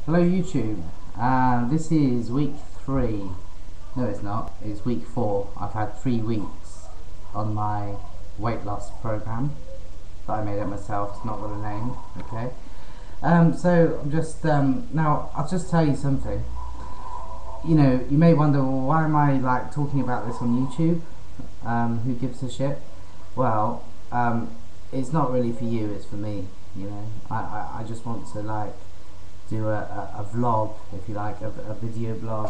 Hello YouTube, this is week 3, no it's not, it's week 4. I've had 3 weeks on my weight loss program that I made up myself, it's not got a name, okay. So I'm just, now I'll just tell you something. You know, you may wonder, well, why am I like talking about this on YouTube? Who gives a shit? Well, it's not really for you, it's for me, you know. I just want to like do a vlog, if you like, a video blog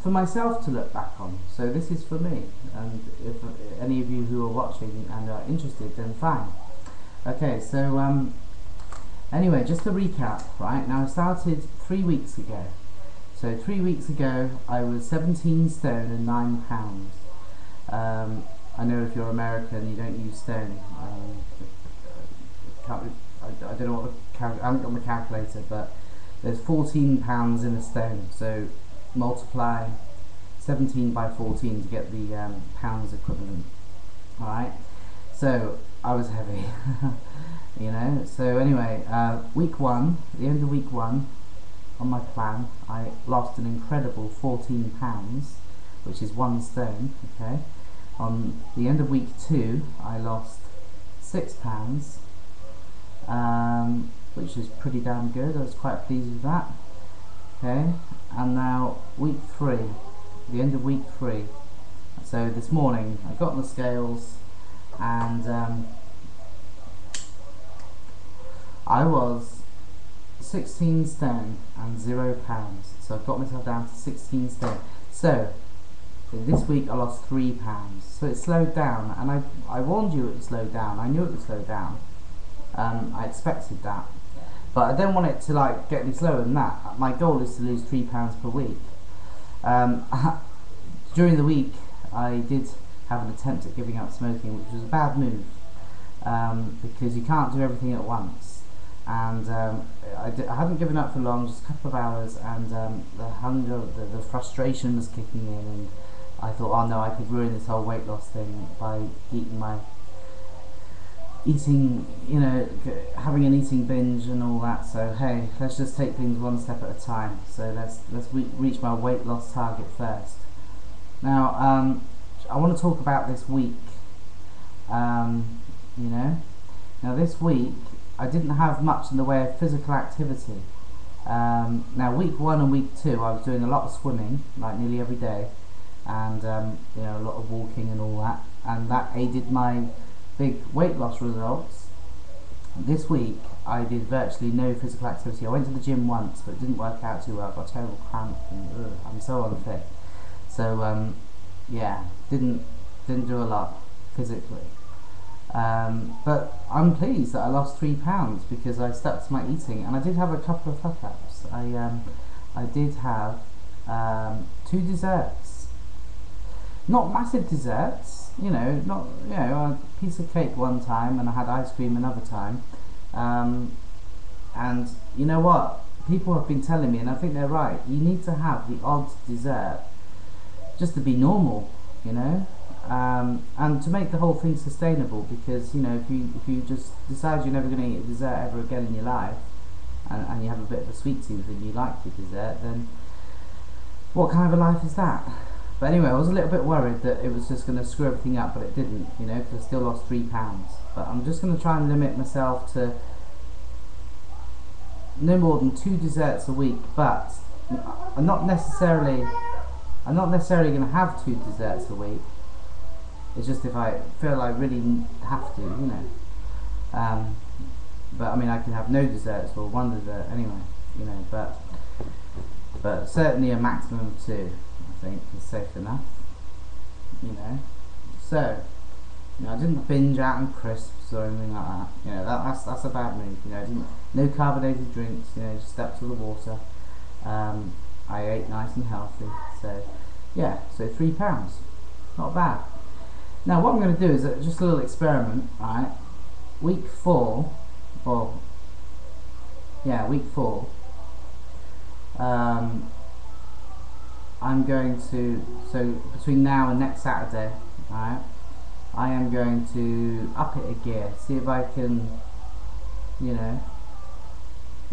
for myself to look back on. So this is for me, and if any of you who are watching and are interested, then fine. Okay, so anyway, just to recap, right, now I started 3 weeks ago. So 3 weeks ago I was 17 stone and 9 pounds. I know if you're American you don't use stone. I don't know what I haven't got my calculator, but there's 14 pounds in a stone, so multiply 17 by 14 to get the pounds equivalent. Alright, so I was heavy. You know, so anyway, week 1, at the end of week 1 on my plan I lost an incredible 14 pounds, which is 1 stone. Okay, on the end of week 2 I lost 6 pounds, which is pretty damn good. I was quite pleased with that. Okay, and now week 3, the end of week 3. So this morning I got on the scales and I was 16 stone and 0 pounds. So I've got myself down to 16 stone. So this week I lost 3 pounds. So it slowed down, and I warned you it would slow down. I knew it would slow down. I expected that, but I don't want it to like get any slower than that. My goal is to lose 3 pounds per week. During the week I did have an attempt at giving up smoking, which was a bad move, because you can't do everything at once. And I hadn't given up for long, just a couple of hours, and the hunger, the frustration was kicking in, and I thought, oh no, I could ruin this whole weight loss thing by eating, you know, having an eating binge and all that. So hey, let's just take things one step at a time. So let's reach my weight loss target first. Now I want to talk about this week. You know, now this week I didn't have much in the way of physical activity. Now week 1 and week 2 I was doing a lot of swimming, like nearly every day, and you know, a lot of walking and all that, and that aided my big weight loss results. This week I did virtually no physical activity. I went to the gym once, but it didn't work out too well. I got a terrible cramp and I'm so unfit. So yeah, didn't do a lot physically. But I'm pleased that I lost 3 pounds because I stuck to my eating, and I did have a couple of fuck-ups. I did have 2 desserts, not massive desserts, you know, not, you know, a piece of cake one time, and I had ice cream another time. And you know what? People have been telling me, and I think they're right, you need to have the odd dessert just to be normal, you know, and to make the whole thing sustainable. Because, you know, if you just decide you're never going to eat a dessert ever again in your life, and you have a bit of a sweet tooth and you like your dessert, then what kind of a life is that? But anyway, I was a little bit worried that it was just going to screw everything up, but it didn't, you know, because I still lost 3 pounds. But I'm just going to try and limit myself to no more than 2 desserts a week. But I'm not necessarily going to have 2 desserts a week. It's just if I feel I really have to, you know. But I mean, I can have no desserts or 1 dessert anyway, you know. But certainly a maximum of 2. I think is safe enough, you know. So, you know, I didn't binge out on crisps or anything like that. You know, that's a bad move. You know, no carbonated drinks. You know, just stuck to the water. I ate nice and healthy. So, yeah. So 3 pounds, not bad. Now, what I'm going to do is just a little experiment. Right, week 4, or yeah, week 4. I'm going to, so between now and next Saturday, alright, I am going to up it a gear, see if I can, you know,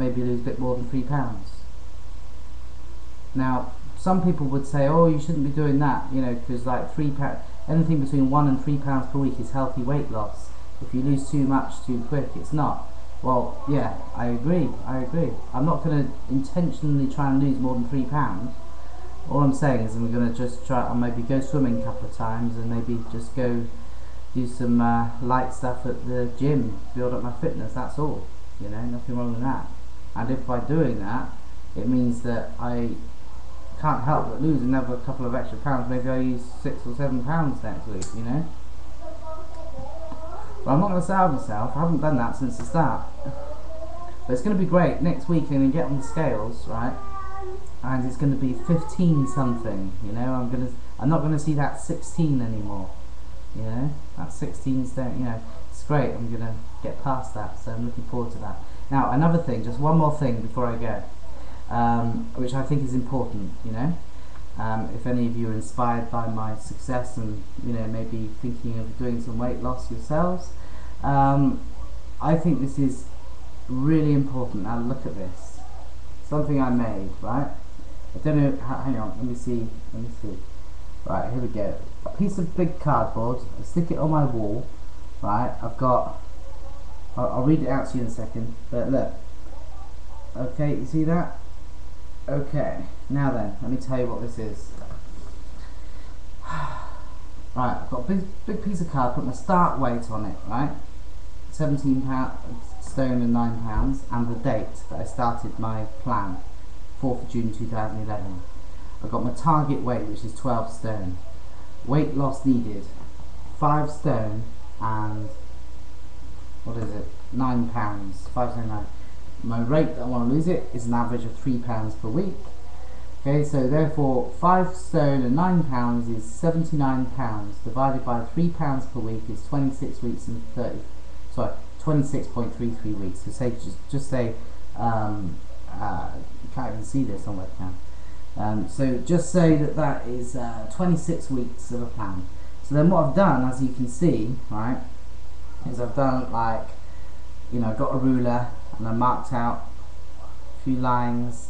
maybe lose a bit more than £3. Now, some people would say, oh, you shouldn't be doing that, you know, because like £3, anything between £1 and £3 per week is healthy weight loss. If you lose too much too quick, it's not. Well, yeah, I agree. I'm not going to intentionally try and lose more than £3. All I'm saying is I'm going to just try and maybe go swimming a couple of times and maybe just go do some light stuff at the gym, build up my fitness, that's all. You know, nothing wrong with that. And if by doing that, it means that I can't help but lose another couple of extra pounds, maybe I use £6 or £7 next week, you know. But I'm not going to starve myself, I haven't done that since the start. But it's going to be great. Next week I'm going to get on the scales, right, and it's going to be 15 something, you know. I'm not going to see that 16 anymore, you know. That 16 stone, you know, it's great. I'm going to get past that, so I'm looking forward to that. Now, another thing, just one more thing before I go, which I think is important, you know. If any of you are inspired by my success and, you know, maybe thinking of doing some weight loss yourselves, I think this is really important. Now look at this, something I made, right? I don't know how, hang on, let me see, right, here we go. A piece of big cardboard, I stick it on my wall, right? I'll read it out to you in a second, but look, okay, you see that? Okay, now then, let me tell you what this is. Right, I've got a big piece of card, put my start weight on it, right? 17 stone and 9 pounds, and the date that I started my plan, 4th of June 2011. I've got my target weight, which is 12 stone. Weight loss needed, 5 stone and, what is it, 9 pounds, 5 stone 9. My rate that I want to lose it is an average of £3 per week. Okay, so therefore 5 stone and 9 pounds is £79, divided by £3 per week is 26 weeks and 26.33 weeks. So say, just say, you can't even see this on webcam. So just say that is 26 weeks of a plan. So then what I've done, as you can see, right, is I've done, like, you know, I've got a ruler and I marked out a few lines,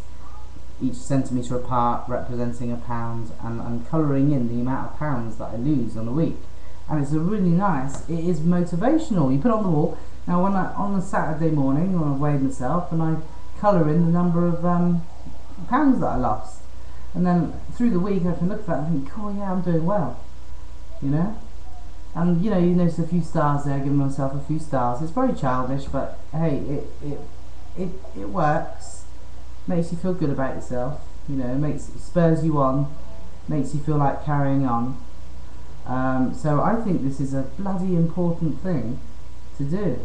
each centimetre apart representing a pound, and I'm colouring in the amount of pounds that I lose on a week. And it's a really nice, it is motivational. You put it on the wall. Now when on a Saturday morning when I weighed myself, and I colour in the number of pounds that I lost, and then through the week I can look at that and think, oh yeah, I'm doing well, you know. And you know, you notice a few stars there, giving myself a few stars. It's very childish, but hey, it works. Makes you feel good about yourself, you know, spurs you on, makes you feel like carrying on. So I think this is a bloody important thing to do.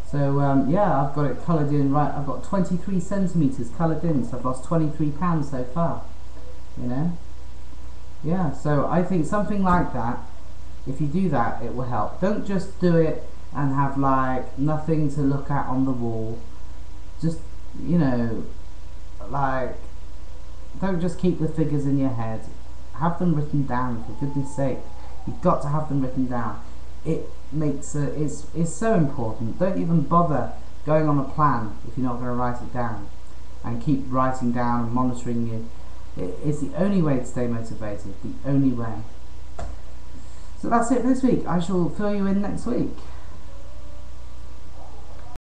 So yeah, I've got it coloured in, right, I've got 23 centimetres coloured in, so I've lost 23 pounds so far, you know. Yeah, so I think something like that, if you do that, it will help. Don't just do it and have like nothing to look at on the wall. Just, you know, like, don't just keep the figures in your head. Have them written down, for goodness sake. You've got to have them written down. It makes it's so important. Don't even bother going on a plan if you're not going to write it down, and keep writing down and monitoring you. It's the only way to stay motivated, the only way. So that's it for this week. I shall fill you in next week.